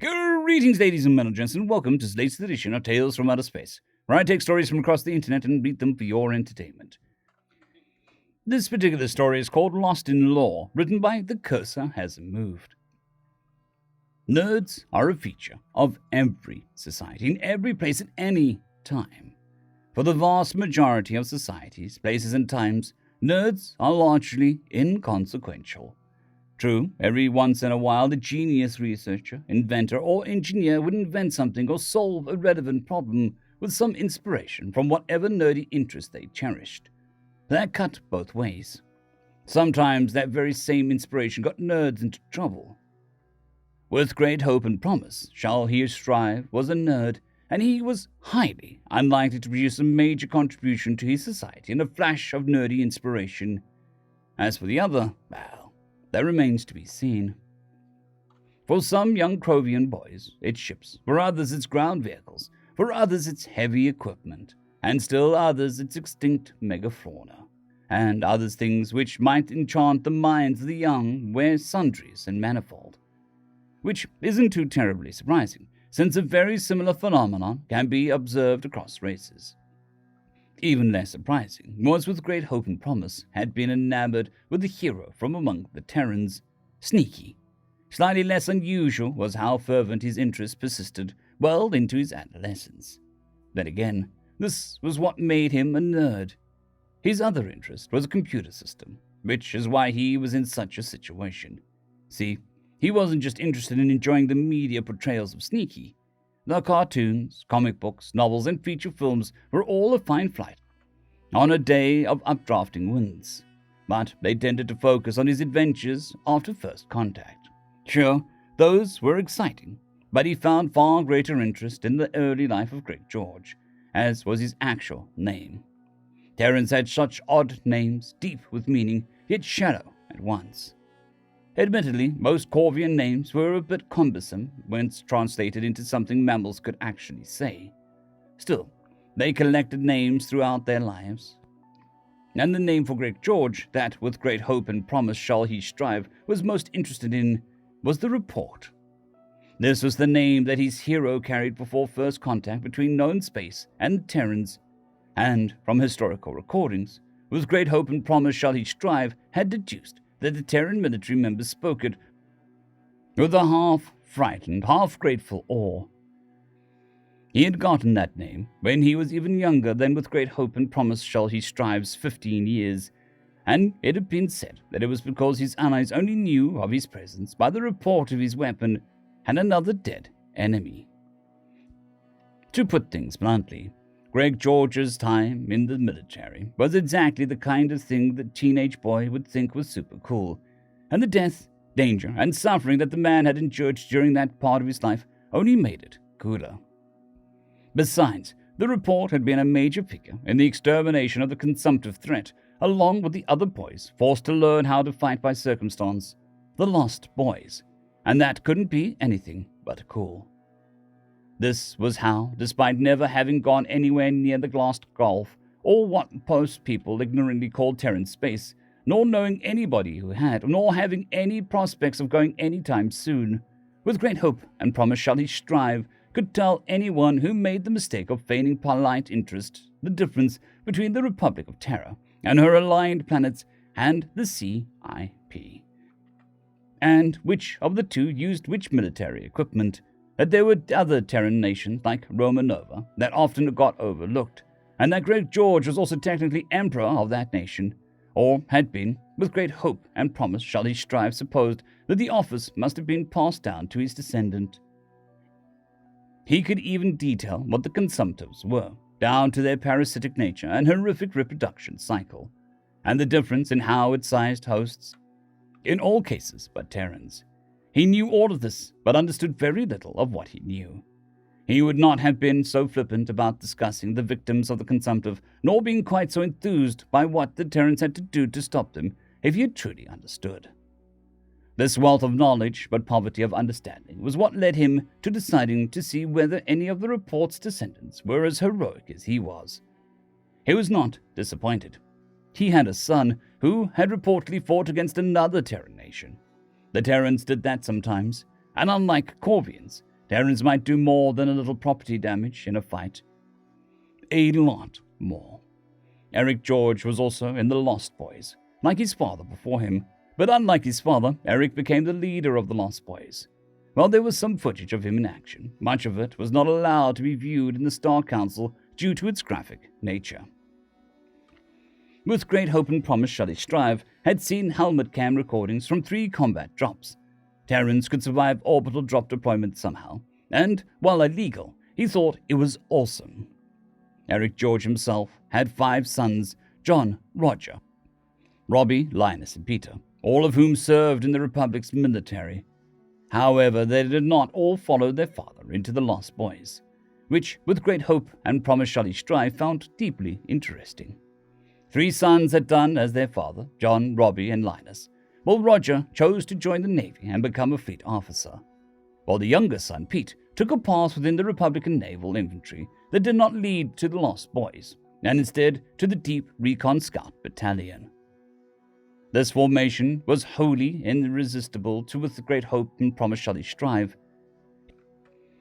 Greetings, ladies and gents, and welcome to this latest edition of Tales from Outer Space, where I take stories from across the internet and read them for your entertainment. This particular story is called Lost in Lore, written by TheCurserHasntMoved. Nerds are a feature of every society, in every place at any time. For the vast majority of societies, places, and times, nerds are largely inconsequential. True, every once in a while, a genius researcher, inventor, or engineer would invent something or solve a relevant problem with some inspiration from whatever nerdy interest they cherished. That cut both ways. Sometimes that very same inspiration got nerds into trouble. With great hope and promise, shall he strive was a nerd, and he was highly unlikely to produce a major contribution to his society in a flash of nerdy inspiration. As for the other, well, that remains to be seen. For some young Krovian boys, it's ships. For others, it's ground vehicles. For others, it's heavy equipment. And still others, it's extinct megafauna. And others things which might enchant the minds of the young were sundries and manifold. Which isn't too terribly surprising, since a very similar phenomenon can be observed across races. Even less surprising was with great hope and promise had been enamored with the hero from among the Terrans, Sneaky. Slightly less unusual was how fervent his interest persisted well into his adolescence. Then again, this was what made him a nerd. His other interest was a computer system, which is why he was in such a situation. See, he wasn't just interested in enjoying the media portrayals of Sneaky. The cartoons, comic books, novels, and feature films were all a fine flight on a day of updrafting winds, but they tended to focus on his adventures after first contact. Sure, those were exciting, but he found far greater interest in the early life of Great George, as was his actual name. Terrans had such odd names, deep with meaning, yet shallow at once. Admittedly, most Corvian names were a bit cumbersome when translated into something mammals could actually say. Still, they collected names throughout their lives. And the name for Great George, that with great hope and promise shall he strive, was most interested in, was the Report. This was the name that his hero carried before first contact between known space and the Terrans, and from historical recordings, with great hope and promise shall he strive, had deduced that the Terran military members spoke it with a half-frightened, half-grateful awe. He had gotten that name when he was even younger than with great hope and promise shall he strive's 15 years, and it had been said that it was because his allies only knew of his presence by the report of his weapon and another dead enemy. To put things bluntly, Greg George's time in the military was exactly the kind of thing that teenage boy would think was super cool, and the death, danger, and suffering that the man had endured during that part of his life only made it cooler. Besides, the Report had been a major figure in the extermination of the consumptive threat, along with the other boys forced to learn how to fight by circumstance, the Lost Boys, and that couldn't be anything but cool. This was how, despite never having gone anywhere near the glassed gulf, or what most people ignorantly called Terran space, nor knowing anybody who had, nor having any prospects of going anytime soon, with great hope and promise shall he strive, could tell anyone who made the mistake of feigning polite interest the difference between the Republic of Terra and her aligned planets and the CIP, and which of the two used which military equipment, that there were other Terran nations like Romanova that often got overlooked, and that Great George was also technically emperor of that nation, or had been, with great hope and promise shall he strive supposed that the office must have been passed down to his descendant. He could even detail what the consumptives were, down to their parasitic nature and horrific reproduction cycle, and the difference in how it sized hosts, in all cases but Terrans. He knew all of this, but understood very little of what he knew. He would not have been so flippant about discussing the victims of the consumptive, nor being quite so enthused by what the Terrans had to do to stop them, if he had truly understood. This wealth of knowledge, but poverty of understanding, was what led him to deciding to see whether any of the Report's descendants were as heroic as he was. He was not disappointed. He had a son who had reportedly fought against another Terran nation. The Terrans did that sometimes, and unlike Corvians, Terrans might do more than a little property damage in a fight. A lot more. Eric George was also in the Lost Boys, like his father before him, but unlike his father, Eric became the leader of the Lost Boys. While there was some footage of him in action, much of it was not allowed to be viewed in the Star Council due to its graphic nature. With great hope and promise, Shelley Strive had seen helmet cam recordings from 3 combat drops. Terrans could survive orbital drop deployment somehow, and, while illegal, he thought it was awesome. Eric George himself had 5 sons, John, Roger, Robbie, Linus, and Peter, all of whom served in the Republic's military. However, they did not all follow their father into the Lost Boys, which, with great hope and promise, Shelley Strive found deeply interesting. 3 sons had done as their father, John, Robbie, and Linus, while Roger chose to join the Navy and become a fleet officer, while the younger son, Pete, took a path within the Republican Naval Infantry that did not lead to the Lost Boys, and instead to the Deep Recon Scout Battalion. This formation was wholly irresistible to with great hope and promise Shelley Strive.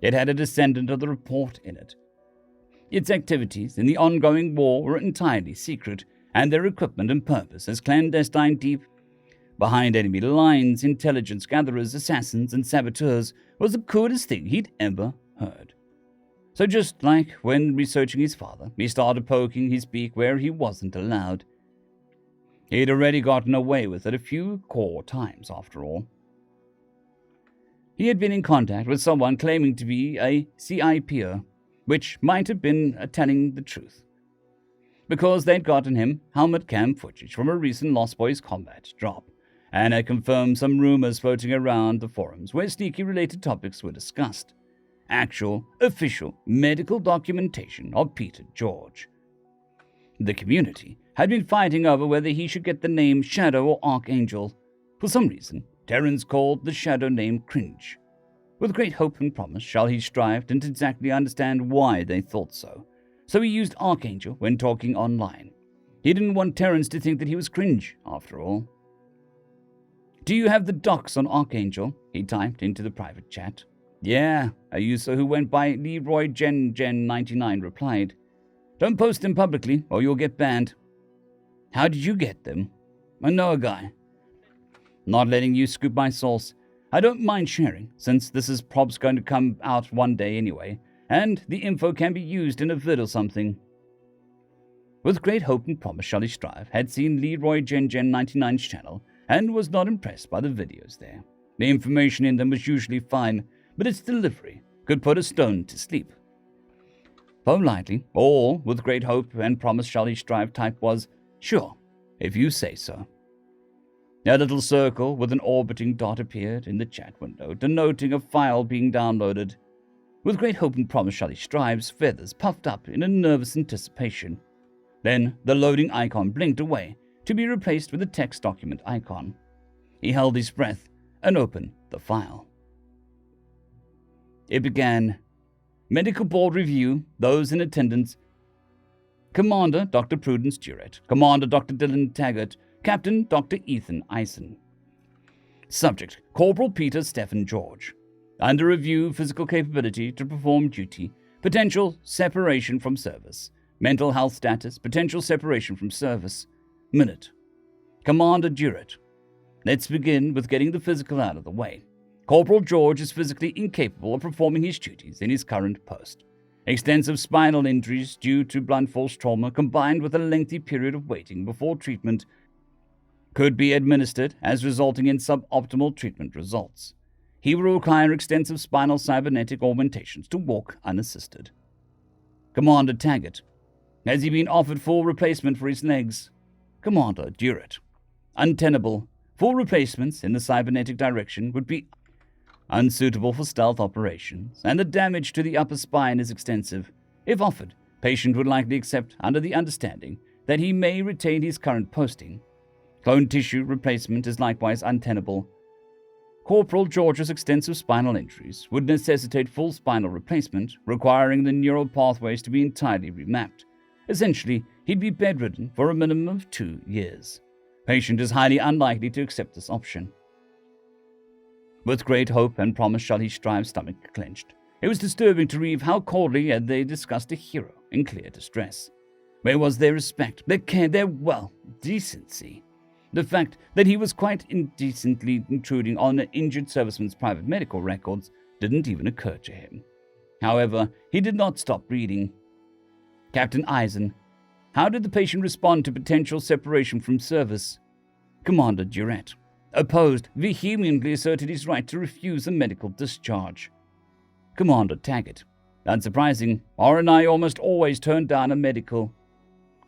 It had a descendant of the report in it. Its activities in the ongoing war were entirely secret, and their equipment and purpose as clandestine deep behind enemy lines, intelligence gatherers, assassins, and saboteurs was the coolest thing he'd ever heard. So just like when researching his father, he started poking his beak where he wasn't allowed. He'd already gotten away with it a few core times, after all. He had been in contact with someone claiming to be a CI which might have been telling the truth, because they'd gotten him helmet cam footage from a recent Lost Boys combat drop, and had confirmed some rumors floating around the forums where sneaky-related topics were discussed. Actual, official, medical documentation of Peter George. The community had been fighting over whether he should get the name Shadow or Archangel. For some reason, Terrans called the Shadow name cringe. With great hope and promise, Shelley Strive didn't exactly understand why they thought so he used Archangel when talking online. He didn't want Terrans to think that he was cringe, after all. "Do you have the docs on Archangel?" he typed into the private chat. "Yeah," a user who went by Leroy Gen99 replied. "Don't post them publicly or you'll get banned." "How did you get them?" "I know a guy." "Not letting you scoop my source. I don't mind sharing, since this is prob's going to come out one day anyway, and the info can be used in a vid or something." With great hope and promise, Shelley Strive had seen Leroy Gen99's channel and was not impressed by the videos there. The information in them was usually fine, but its delivery could put a stone to sleep. Politely, all with great hope and promise, Shelley Strive type was, "Sure, if you say so." A little circle with an orbiting dot appeared in the chat window, denoting a file being downloaded. With great hope and promise, Shelley Strive's feathers puffed up in a nervous anticipation. Then the loading icon blinked away, to be replaced with a text document icon. He held his breath and opened the file. It began, "Medical Board Review, those in attendance. Commander Dr. Prudence Durrett, Commander Dr. Dylan Taggart, Captain Dr. Ethan Eisen. Subject, Corporal Peter Stephen George. Under review, physical capability to perform duty, potential separation from service, mental health status, potential separation from service. Minute. Commander Durrett. Let's begin with getting the physical out of the way. Corporal George is physically incapable of performing his duties in his current post. Extensive spinal injuries due to blunt force trauma combined with a lengthy period of waiting before treatment could be administered as resulting in suboptimal treatment results. He will require extensive spinal cybernetic augmentations to walk unassisted. Commander Taggart. Has he been offered full replacement for his legs? Commander Durrett. Untenable. Full replacements in the cybernetic direction would be unsuitable for stealth operations, and the damage to the upper spine is extensive. If offered, patient would likely accept under the understanding that he may retain his current posting. Clone tissue replacement is likewise untenable. Corporal George's extensive spinal injuries would necessitate full spinal replacement, requiring the neural pathways to be entirely remapped. Essentially, he'd be bedridden for a minimum of 2 years. Patient is highly unlikely to accept this option. With great hope and promise shall he strive, stomach clenched. It was disturbing to read how coldly had they discussed a hero in clear distress. Where was their respect, their care, their, decency? The fact that he was quite indecently intruding on an injured serviceman's private medical records didn't even occur to him. However, he did not stop reading. Captain Eisen, how did the patient respond to potential separation from service? Commander Durrett, opposed, vehemently asserted his right to refuse a medical discharge. Commander Taggart, unsurprising, R&I almost always turned down a medical.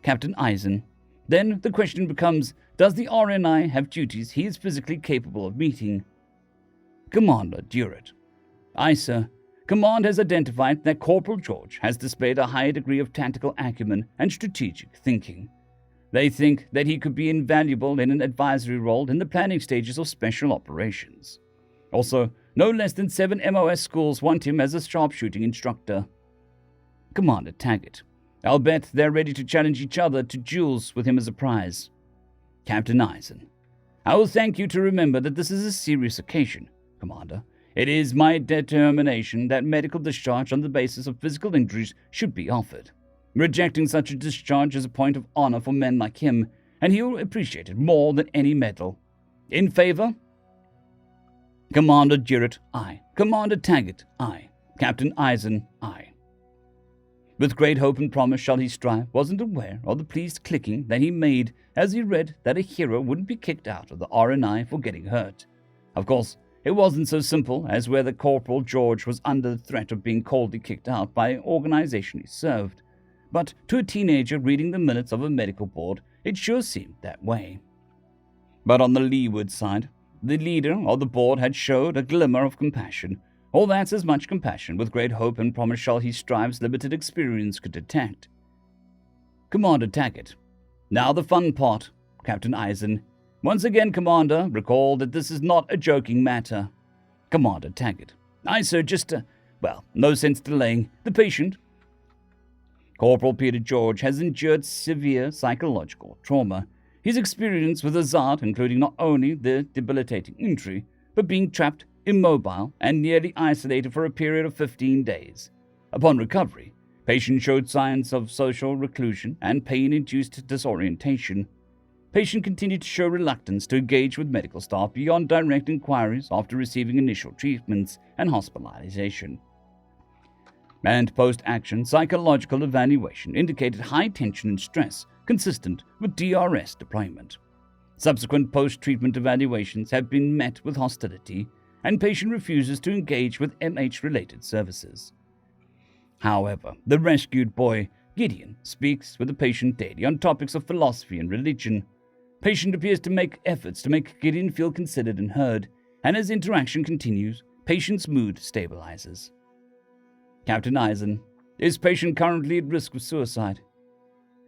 Captain Eisen, then the question becomes, does the R&I have duties he is physically capable of meeting? Commander Durrett, aye, sir. Command has identified that Corporal George has displayed a high degree of tactical acumen and strategic thinking. They think that he could be invaluable in an advisory role in the planning stages of special operations. Also, no less than 7 MOS schools want him as a sharpshooting instructor. Commander Taggart, I'll bet they're ready to challenge each other to duels with him as a prize. Captain Eisen, I will thank you to remember that this is a serious occasion, Commander. It is my determination that medical discharge on the basis of physical injuries should be offered. Rejecting such a discharge is a point of honor for men like him, and he will appreciate it more than any medal. In favor? Commander Durrett, aye. Commander Taggart, aye. Captain Eisen, aye. With great hope and promise shall he strive, wasn't aware of the pleased clicking that he made as he read that a hero wouldn't be kicked out of the R&I for getting hurt. Of course, it wasn't so simple as whether Corporal George was under the threat of being coldly kicked out by an organization he served. But to a teenager reading the minutes of a medical board, it sure seemed that way. But on the leeward side, the leader of the board had showed a glimmer of compassion. All that's as much compassion, with great hope and promise shall he strive's limited experience could detect. Commander Taggart, now the fun part, Captain Eisen. Once again, Commander, recall that this is not a joking matter. Commander Taggart, aye, sir, no sense delaying. The patient, Corporal Peter George, has endured severe psychological trauma. His experience with Azad, including not only the debilitating injury, but being trapped, immobile, and nearly isolated for a period of 15 days. Upon recovery, patient showed signs of social reclusion and pain-induced disorientation. Patient continued to show reluctance to engage with medical staff beyond direct inquiries after receiving initial treatments and hospitalization. And post-action psychological evaluation indicated high tension and stress consistent with DRS deployment. Subsequent post-treatment evaluations have been met with hostility, and patient refuses to engage with MH-related services. However, the rescued boy, Gideon, speaks with the patient daily on topics of philosophy and religion. Patient appears to make efforts to make Gideon feel considered and heard, and as interaction continues, patient's mood stabilizes. Captain Eisen, is patient currently at risk of suicide?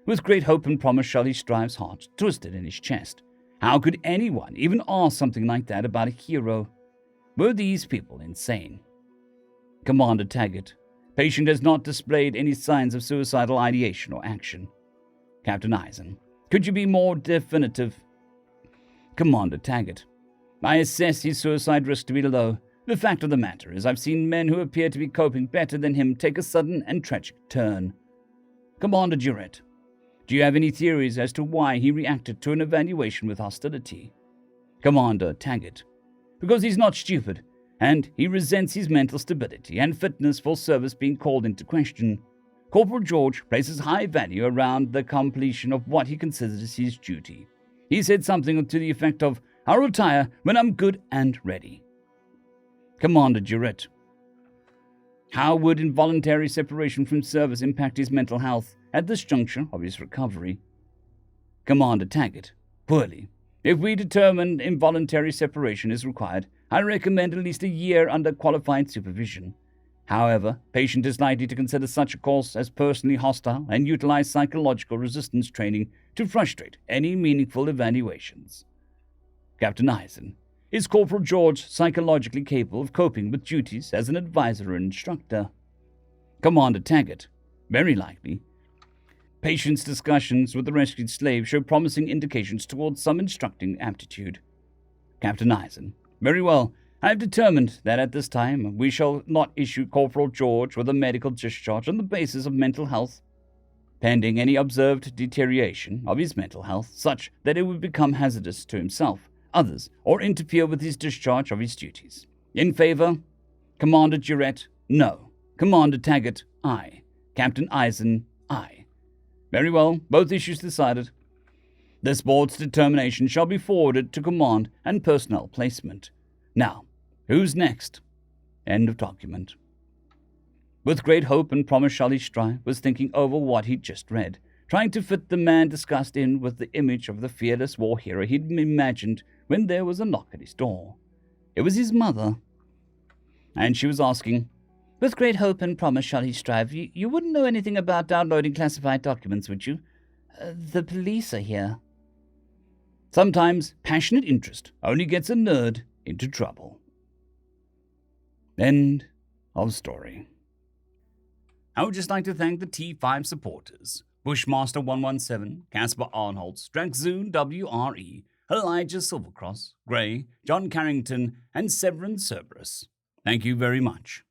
With great hope and promise shall he strive's heart twisted in his chest. How could anyone even ask something like that about a hero? Were these people insane? Commander Taggart, patient has not displayed any signs of suicidal ideation or action. Captain Eisen, could you be more definitive? Commander Taggart, I assess his suicide risk to be low. The fact of the matter is I've seen men who appear to be coping better than him take a sudden and tragic turn. Commander Durrett, do you have any theories as to why he reacted to an evaluation with hostility? Commander Taggart, because he's not stupid, and he resents his mental stability and fitness for service being called into question. Corporal George places high value around the completion of what he considers his duty. He said something to the effect of, I'll retire when I'm good and ready. Commander Durrett, how would involuntary separation from service impact his mental health at this juncture of his recovery? Commander Taggart, poorly. If we determine involuntary separation is required, I recommend at least a year under qualified supervision. However, patient is likely to consider such a course as personally hostile and utilize psychological resistance training to frustrate any meaningful evaluations. Captain Eisen, is Corporal George psychologically capable of coping with duties as an advisor and instructor? Commander Taggart, very likely. Patient's discussions with the rescued slave show promising indications towards some instructing aptitude. Captain Eisen, very well. I have determined that at this time we shall not issue Corporal George with a medical discharge on the basis of mental health, pending any observed deterioration of his mental health such that it would become hazardous to himself, others, or interfere with his discharge of his duties. In favor, Commander Durrett, no. Commander Taggart, aye. Captain Eisen, aye. Very well, both issues decided. This board's determination shall be forwarded to command and personnel placement. Now, who's next? End of document. With great hope and promise Charlie Stry was thinking over what he'd just read, trying to fit the man discussed in with the image of the fearless war hero he'd imagined when there was a knock at his door. It was his mother, and she was asking, "With great hope and promise Charlie Stry, you wouldn't know anything about downloading classified documents, would you? The police are here." Sometimes passionate interest only gets a nerd into trouble. End of story. I would just like to thank the T5 supporters: Bushmaster 117, Caspar Arnholtz, Draxoon WRE, Elijah Silvercross, Gray, John Carrington, and Severin Cerberus. Thank you very much.